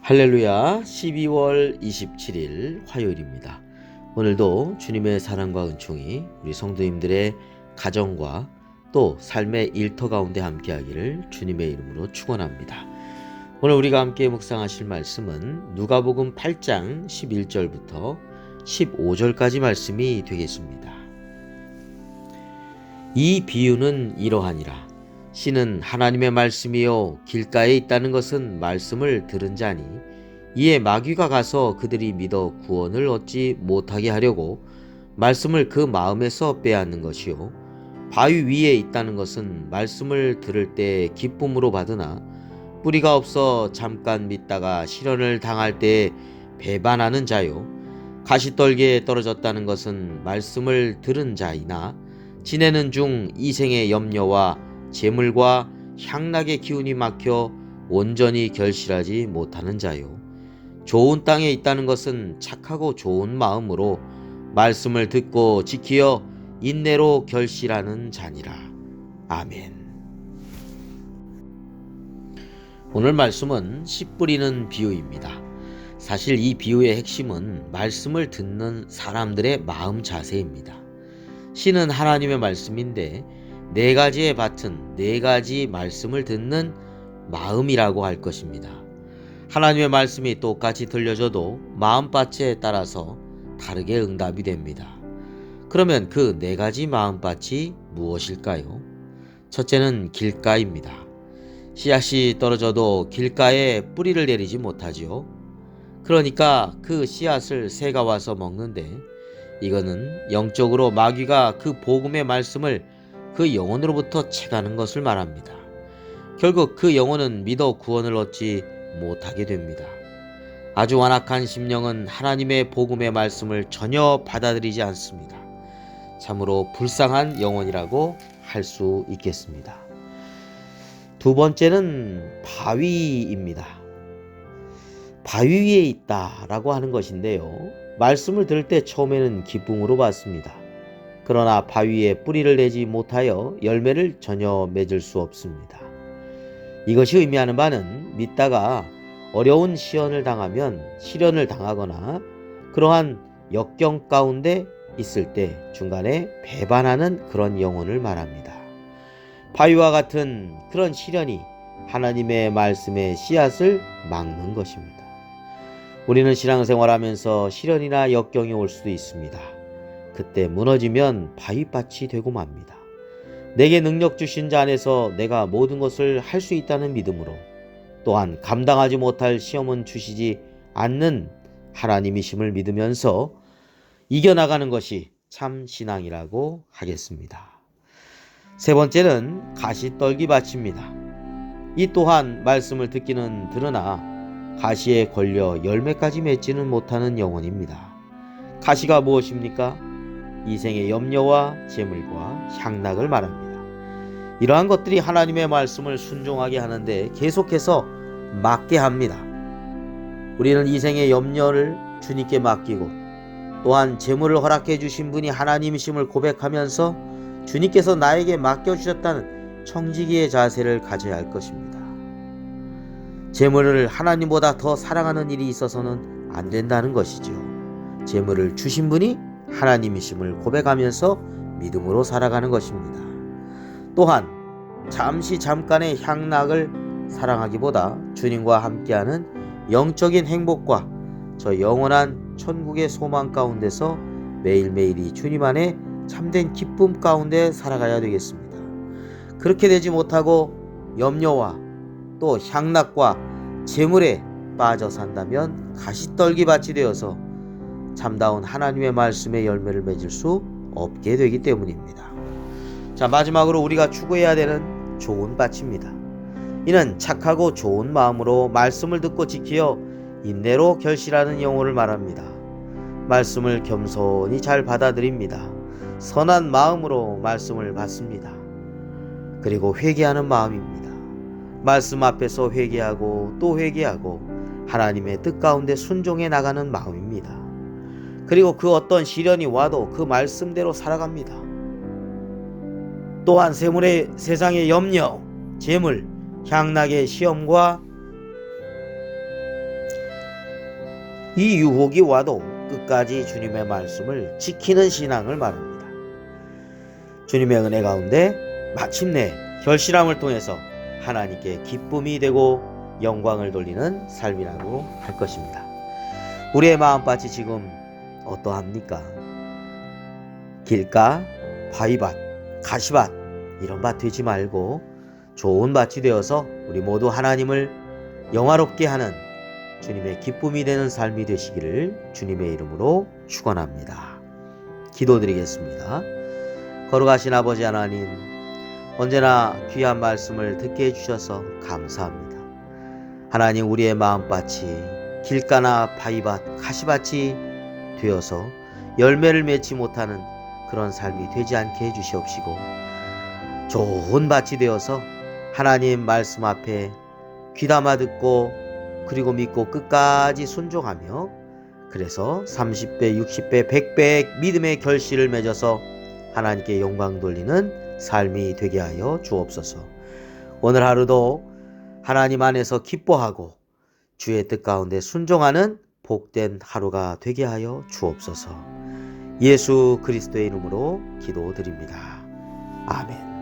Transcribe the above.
할렐루야. 12월 27일 화요일입니다. 오늘도 주님의 사랑과 은총이 우리 성도님들의 가정과 또 삶의 일터 가운데 함께하기를 주님의 이름으로 축원합니다. 오늘 우리가 함께 묵상하실 말씀은 누가복음 8장 11절부터 15절까지 말씀이 되겠습니다. 이 비유는 이러하니라. 씨는 하나님의 말씀이요 길가에 있다는 것은 말씀을 들은 자니 이에 마귀가 가서 그들이 믿어 구원을 얻지 못하게 하려고 말씀을 그 마음에서 빼앗는 것이요 바위 위에 있다는 것은 말씀을 들을 때 기쁨으로 받으나 뿌리가 없어 잠깐 믿다가 시련을 당할 때 배반하는 자요 가시떨기에 떨어졌다는 것은 말씀을 들은 자이나 지내는 중 이생의 염려와 재물과 향락의 기운이 막혀 온전히 결실하지 못하는 자요. 좋은 땅에 있다는 것은 착하고 좋은 마음으로 말씀을 듣고 지키어 인내로 결실하는 자니라. 아멘. 오늘 말씀은 씨 뿌리는 비유입니다. 사실 이 비유의 핵심은 말씀을 듣는 사람들의 마음 자세입니다. 씨는 하나님의 말씀인데 네 가지의 밭은 네 가지 말씀을 듣는 마음이라고 할 것입니다. 하나님의 말씀이 똑같이 들려줘도 마음밭에 따라서 다르게 응답이 됩니다. 그러면 그 네 가지 마음밭이 무엇일까요? 첫째는 길가입니다. 씨앗이 떨어져도 길가에 뿌리를 내리지 못하지요. 그러니까 그 씨앗을 새가 와서 먹는데 이거는 영적으로 마귀가 그 복음의 말씀을 그 영혼으로부터 채가는 것을 말합니다. 결국 그 영혼은 믿어 구원을 얻지 못하게 됩니다. 아주 완악한 심령은 하나님의 복음의 말씀을 전혀 받아들이지 않습니다. 참으로 불쌍한 영혼이라고 할 수 있겠습니다. 두 번째는 바위입니다. 바위 위에 있다라고 하는 것인데요. 말씀을 들을 때 처음에는 기쁨으로 받습니다. 그러나 바위에 뿌리를 내지 못하여 열매를 전혀 맺을 수 없습니다. 이것이 의미하는 바는 믿다가 어려운 시련을 당하거나 그러한 역경 가운데 있을 때 중간에 배반하는 그런 영혼을 말합니다. 바위와 같은 그런 시련이 하나님의 말씀의 씨앗을 막는 것입니다. 우리는 신앙생활하면서 시련이나 역경이 올 수도 있습니다. 그때 무너지면 바위밭이 되고 맙니다. 내게 능력 주신 자 안에서 내가 모든 것을 할 수 있다는 믿음으로 또한 감당하지 못할 시험은 주시지 않는 하나님이심을 믿으면서 이겨나가는 것이 참 신앙이라고 하겠습니다. 세 번째는 가시떨기 밭입니다. 이 또한 말씀을 듣기는 들으나 가시에 걸려 열매까지 맺지는 못하는 영혼입니다. 가시가 무엇입니까? 이생의 염려와 재물과 향락을 말합니다. 이러한 것들이 하나님의 말씀을 순종하게 하는데 계속해서 막게 합니다. 우리는 이생의 염려를 주님께 맡기고 또한 재물을 허락해 주신 분이 하나님이심을 고백하면서 주님께서 나에게 맡겨주셨다는 청지기의 자세를 가져야 할 것입니다. 재물을 하나님보다 더 사랑하는 일이 있어서는 안 된다는 것이죠. 재물을 주신 분이 하나님이심을 고백하면서 믿음으로 살아가는 것입니다. 또한 잠깐의 향락을 사랑하기보다 주님과 함께하는 영적인 행복과 저 영원한 천국의 소망 가운데서 매일매일이 주님 안에 참된 기쁨 가운데 살아가야 되겠습니다. 그렇게 되지 못하고 염려와 또 향락과 재물에 빠져 산다면 가시떨기 밭이 되어서 참다운 하나님의 말씀의 열매를 맺을 수 없게 되기 때문입니다. 자, 마지막으로 우리가 추구해야 되는 좋은 밭입니다. 이는 착하고 좋은 마음으로 말씀을 듣고 지키어 인내로 결실하는 영혼을 말합니다. 말씀을 겸손히 잘 받아들입니다. 선한 마음으로 말씀을 받습니다. 그리고 회개하는 마음입니다. 말씀 앞에서 회개하고 또 회개하고 하나님의 뜻 가운데 순종해 나가는 마음입니다. 그리고 그 어떤 시련이 와도 그 말씀대로 살아갑니다. 또한 세상의 염려, 재물, 향락의 시험과 이 유혹이 와도 끝까지 주님의 말씀을 지키는 신앙을 말합니다. 주님의 은혜 가운데 마침내 결실함을 통해서 하나님께 기쁨이 되고 영광을 돌리는 삶이라고 할 것입니다. 우리의 마음밭이 지금 어떠합니까? 길가, 바위밭, 가시밭 이런 밭 되지 말고 좋은 밭이 되어서 우리 모두 하나님을 영화롭게 하는 주님의 기쁨이 되는 삶이 되시기를 주님의 이름으로 축원합니다. 기도드리겠습니다. 거룩하신 아버지 하나님, 언제나 귀한 말씀을 듣게 해주셔서 감사합니다. 하나님, 우리의 마음밭이 길가나 바위밭, 가시밭이 되어서 열매를 맺지 못하는 그런 삶이 되지 않게 해주시옵시고, 좋은 밭이 되어서 하나님 말씀 앞에 귀담아 듣고 그리고 믿고 끝까지 순종하며, 그래서 30배, 60배, 100배의 믿음의 결실을 맺어서 하나님께 영광 돌리는 삶이 되게 하여 주옵소서. 오늘 하루도 하나님 안에서 기뻐하고 주의 뜻 가운데 순종하는 복된 하루가 되게 하여 주옵소서. 예수 그리스도의 이름으로 기도드립니다. 아멘.